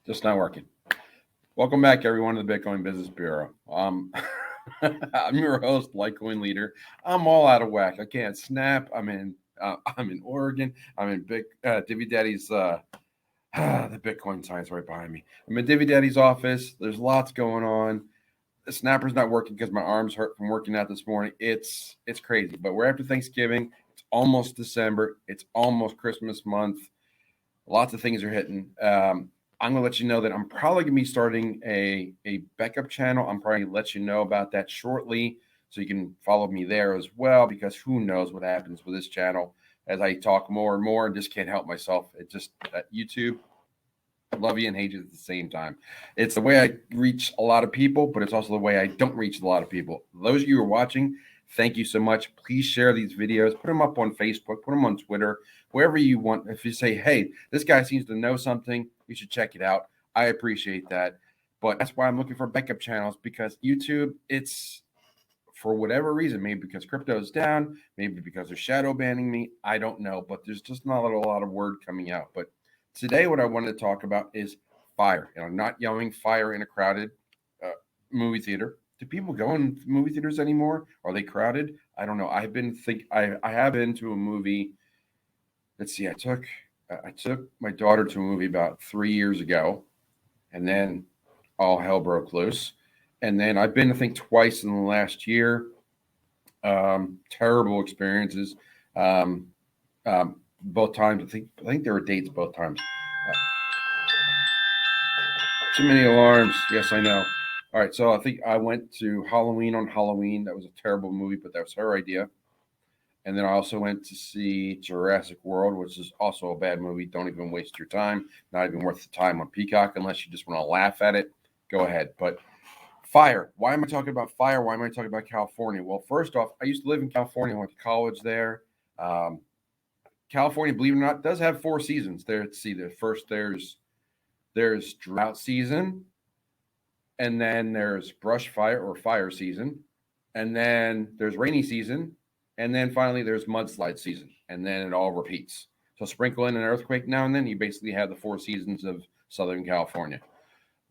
Just not working. Welcome back, everyone, to the Bitcoin Business Bureau. I'm your host, LitecoinLeader. I'm all out of whack. I can't snap. I'm in Oregon. I'm in Divvy Daddy's. The Bitcoin sign's right behind me. I'm in Divvy Daddy's office. There's lots going on. The snapper's not working because my arms hurt from working out this morning. It's crazy. But we're after Thanksgiving. It's almost December. It's almost Christmas month. Lots of things are hitting. I'm going to let you know that I'm probably going to be starting a backup channel. I'm probably going to let you know about that shortly so you can follow me there as well, because who knows what happens with this channel as I talk more and more and just can't help myself. It just YouTube, love you and hate you at the same time. It's the way I reach a lot of people, but it's also the way I don't reach a lot of people. Those of you who are watching, thank you so much. Please share these videos, put them up on Facebook, put them on Twitter, wherever you want. If you say, hey, this guy seems to know something, you should check it out. I appreciate that. But that's why I'm looking for backup channels, because YouTube, it's for whatever reason, maybe because crypto is down, maybe because they're shadow banning me. I don't know, but there's just not a lot of word coming out. But today, what I wanted to talk about is fire. And I'm not yelling fire in a crowded movie theater. Do people go in movie theaters anymore? Are they crowded? I don't know. I have been to a movie. Let's see. I took my daughter to a movie about 3 years ago, and then all hell broke loose. And then I've been, I think, twice in the last year. Terrible experiences. Both times. I think there were dates both times. Too many alarms. Yes, I know. All right, so I think I went to Halloween on Halloween. That was a terrible movie, but that was her idea. And then I also went to see Jurassic World, which is also a bad movie. Don't even waste your time. Not even worth the time on Peacock unless you just want to laugh at it. Go ahead. But fire. Why am I talking about fire? Why am I talking about California? Well, first off, I used to live in California. I went to college there. California, believe it or not, does have 4 seasons. There, let's see. There's drought season, and then there's brush fire or fire season, and then there's rainy season, and then finally there's mudslide season, and then it all repeats. So sprinkle in an earthquake now and then, you basically have the 4 seasons of Southern California.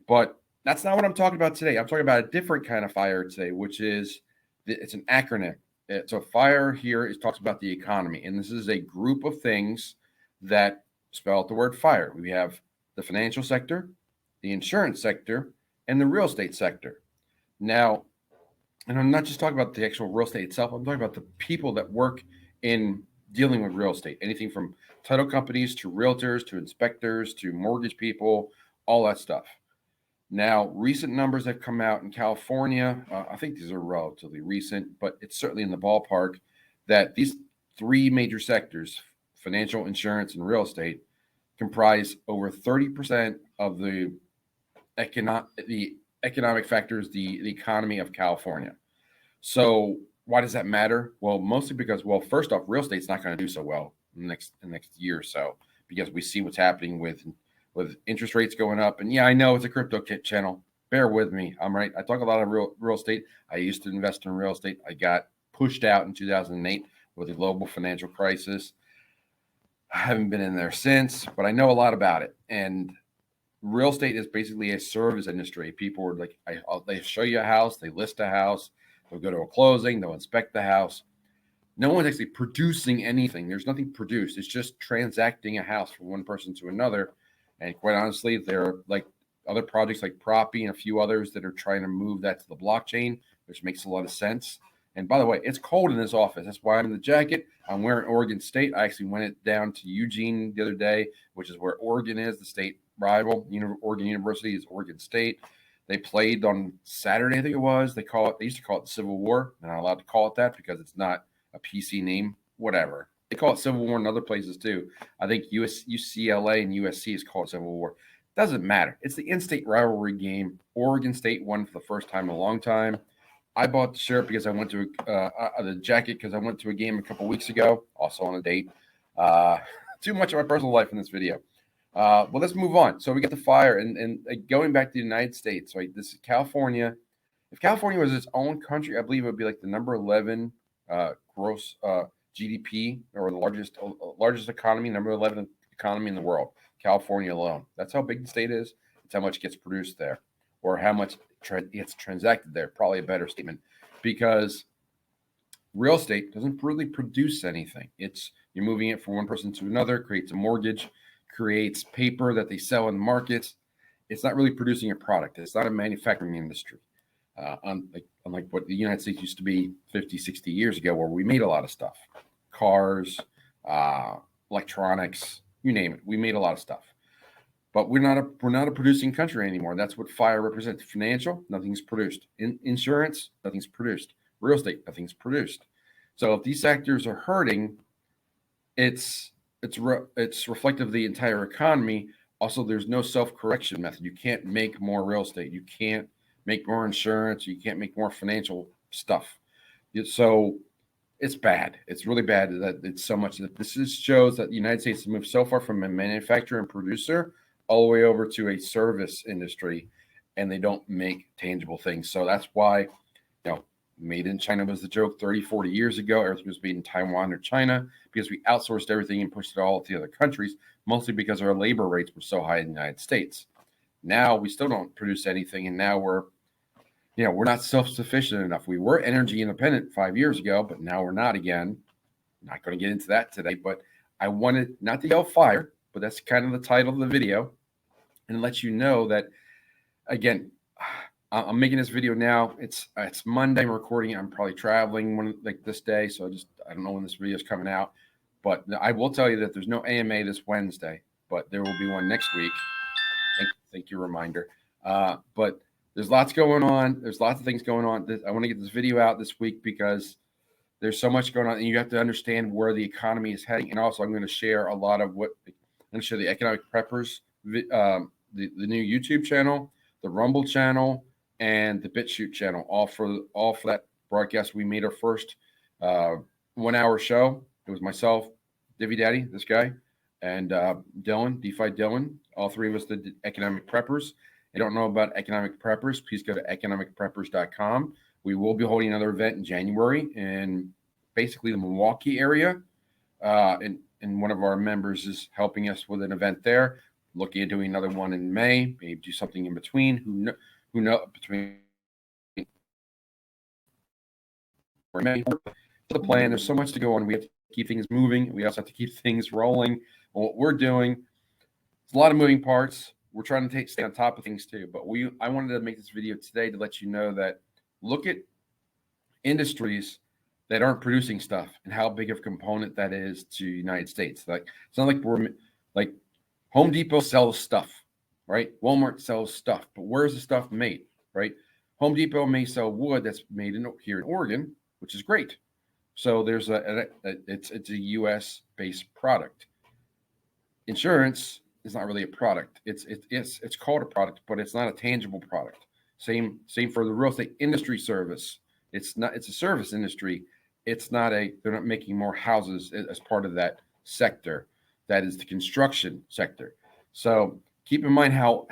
But that's not what I'm talking about today. I'm talking about a different kind of fire today, which is, it's an acronym. So FIRE here talks about the economy, and this is a group of things that spell out the word fire. We have the financial sector, the insurance sector, and the real estate sector. Now, and I'm not just talking about the actual real estate itself. I'm talking about the people that work in dealing with real estate. Anything from title companies to realtors to inspectors to mortgage people, all that stuff. Now, recent numbers have come out in California. I think these are relatively recent, but it's certainly in the ballpark that these 3 major sectors, financial, insurance, and real estate, comprise over 30% of the economic factors, the economy of California. So why does that matter? Well, mostly because, well, first off, real estate's not going to do so well in the next year or so, because we see what's happening with interest rates going up. And yeah, I know it's a crypto kit channel. Bear with me. I'm right. I talk a lot of real estate. I used to invest in real estate. I got pushed out in 2008 with the global financial crisis. I haven't been in there since, but I know a lot about it. And real estate is basically a service industry. People are like, they show you a house, they list a house, they'll go to a closing, they'll inspect the house. No one's actually producing anything. There's nothing produced. It's just transacting a house from one person to another. And quite honestly, there are like other projects like ProBitcoinsolutions and a few others that are trying to move that to the blockchain, which makes a lot of sense. And by the way, it's cold in this office. That's why I'm in the jacket. I'm wearing Oregon State. I actually went down to Eugene the other day, which is where Oregon is, the state rival. Oregon University is Oregon State. They played on Saturday, I think it was. They used to call it the Civil War. They're not allowed to call it that because it's not a PC name. Whatever. They call it Civil War in other places too. I think UCLA and USC is called Civil War. Doesn't matter. It's the in-state rivalry game. Oregon State won for the first time in a long time. I bought the shirt because I went to the jacket because I went to a game a couple weeks ago, also on a date. Too much of my personal life in this video. Well, let's move on. So we got the fire, and going back to the United States, right? This is California. If California was its own country, I believe it would be like the number 11 gross GDP, or the largest economy, number 11 economy in the world. California alone. That's how big the state is. It's how much gets produced there, or how much gets transacted there. Probably a better statement, because real estate doesn't really produce anything. It's you're moving it from one person to another, creates a mortgage, creates paper that they sell in the markets. It's not really producing a product. It's not a manufacturing industry. Unlike what the United States used to be 50, 60 years ago, where we made a lot of stuff, cars, electronics, you name it. We made a lot of stuff, but we're not a producing country anymore. That's what FIRE represents. Financial, nothing's produced. Insurance, nothing's produced. Real estate, nothing's produced. So if these sectors are hurting, it's reflective of the entire economy. Also, there's no self-correction method. You can't make more real estate. You can't make more insurance. You can't make more financial stuff. So it's bad. It's really bad that it's so much. That this shows that the United States has moved so far from a manufacturer and producer all the way over to a service industry, and they don't make tangible things. So that's why, made in China was the joke 30, 40 years ago. Everything was made in Taiwan or China, because we outsourced everything and pushed it all to the other countries, mostly because our labor rates were so high in the United States. Now we still don't produce anything, and now we're not self-sufficient enough. We were energy independent 5 years ago, but now we're not again. I'm not going to get into that today, but I wanted not to yell fire, but that's kind of the title of the video, and let you know that, again, I'm making this video now. It's Monday. I'm recording it. I'm probably traveling this day, so I don't know when this video is coming out. But I will tell you that there's no AMA this Wednesday, but there will be one next week. Thank you, reminder. But there's lots going on. There's lots of things going on. I want to get this video out this week because there's so much going on, and you have to understand where the economy is heading. And also, I'm going to share a lot of I'm going to share the Economic Preppers, the new YouTube channel, the Rumble channel, and the BitChute channel, all for that broadcast. We made our first 1 hour show. It was myself, Divvy Daddy, this guy, and Dylan, DeFi Dylan. All three of us did Economic Preppers. If you don't know about Economic Preppers, please go to economicpreppers.com. We will be holding another event in January in basically the Milwaukee area. And one of our members is helping us with an event there. Looking at doing another one in May, maybe do something in between. Who knows between the plan? There's so much to go on. We have to keep things moving. We also have to keep things rolling. And what we're doing, it's a lot of moving parts. We're trying to stay on top of things too. But I wanted to make this video today to let you know that look at industries that aren't producing stuff and how big of a component that is to the United States. Like it's not like we're like Home Depot sells stuff. Right? Walmart sells stuff, but where's the stuff made, right? Home Depot may sell wood that's made here in Oregon, which is great. So there's it's a U.S. based product. Insurance is not really a product. It's called a product, but it's not a tangible product. Same for the real estate industry service. It's a service industry. They're not making more houses as part of that sector. That is the construction sector. So keep in mind how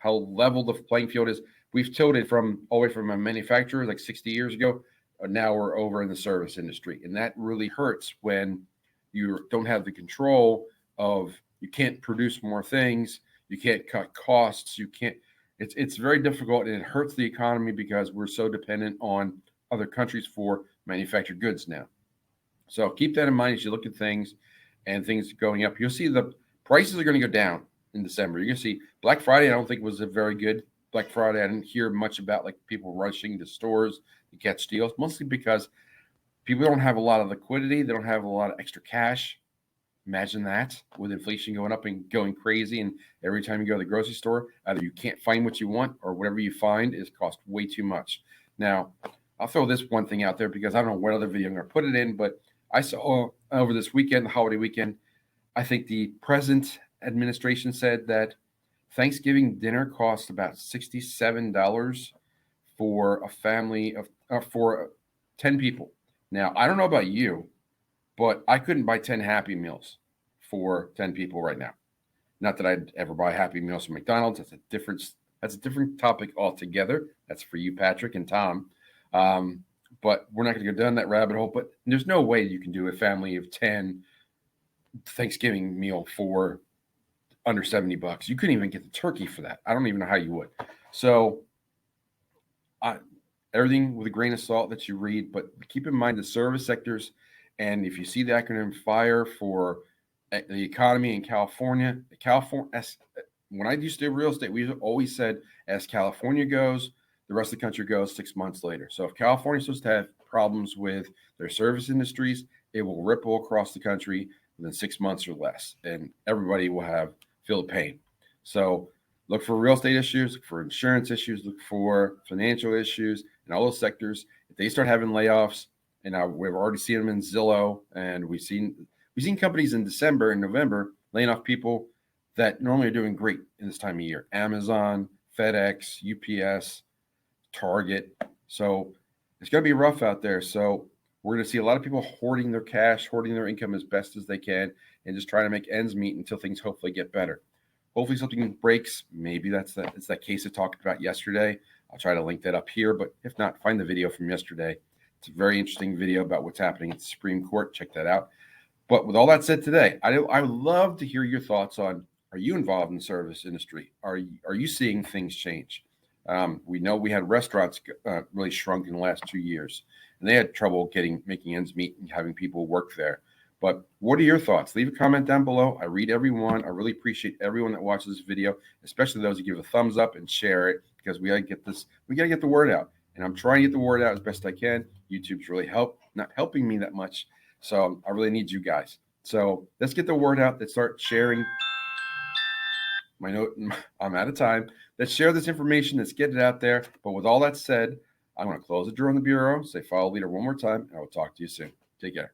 level the playing field is. We've tilted all the way from a manufacturer like 60 years ago. Now we're over in the service industry, and that really hurts when you don't have the control of. You can't produce more things. You can't cut costs. You can't. It's very difficult, and it hurts the economy because we're so dependent on other countries for manufactured goods now. So keep that in mind as you look at things and things going up. You'll see the prices are going to go down in December. You're going to see Black Friday. I don't think was a very good Black Friday. I didn't hear much about like people rushing to stores to catch deals, mostly because people don't have a lot of liquidity. They don't have a lot of extra cash. Imagine that with inflation going up and going crazy. And every time you go to the grocery store, either you can't find what you want or whatever you find is cost way too much. Now, I'll throw this one thing out there because I don't know what other video I'm going to put it in, but I saw over this weekend, the holiday weekend, I think the present administration said that Thanksgiving dinner costs about $67 for a family for 10 people. Now, I don't know about you, but I couldn't buy 10 Happy Meals for 10 people right now. Not that I'd ever buy Happy Meals from McDonald's. That's a different topic altogether. That's for you, Patrick and Tom. But we're not going to go down that rabbit hole. But there's no way you can do a family of 10 Thanksgiving meal for under $70. You couldn't even get the turkey for that. I don't even know how you would. So everything with a grain of salt that you read, but keep in mind the service sectors. And if you see the acronym FIRE for the economy in California, when I used to do real estate, we always said as California goes, the rest of the country goes 6 months later. So if California is supposed to have problems with their service industries, it will ripple across the country within 6 months or less, and everybody will feel the pain. So look for real estate issues, look for insurance issues, look for financial issues in all those sectors. If they start having layoffs, and we've already seen them in Zillow, and we've seen companies in December and November laying off people that normally are doing great in this time of year. Amazon, FedEx, UPS, Target. So it's going to be rough out there. So we're going to see a lot of people hoarding their cash, hoarding their income as best as they can, and just trying to make ends meet until things hopefully get better. Hopefully something breaks. Maybe it's that case I talked about yesterday. I'll try to link that up here, but if not, find the video from yesterday. It's a very interesting video about what's happening at the Supreme Court. Check that out. But with all that said today, I would love to hear your thoughts on, are you involved in the service industry? Are you seeing things change? We know we had restaurants really shrunk in the last 2 years, and they had trouble making ends meet and having people work there. But what are your thoughts? Leave a comment down below. I read everyone. I really appreciate everyone that watches this video, especially those who give a thumbs up and share it, because we got to get this. We got to get the word out, and I'm trying to get the word out as best I can. YouTube's really not helping me that much, so I really need you guys. So let's get the word out. Let's start sharing. My note, I'm out of time. Let's share this information. Let's get it out there. But with all that said, I'm going to close the door on the bureau, say follow leader one more time, and I will talk to you soon. Take care.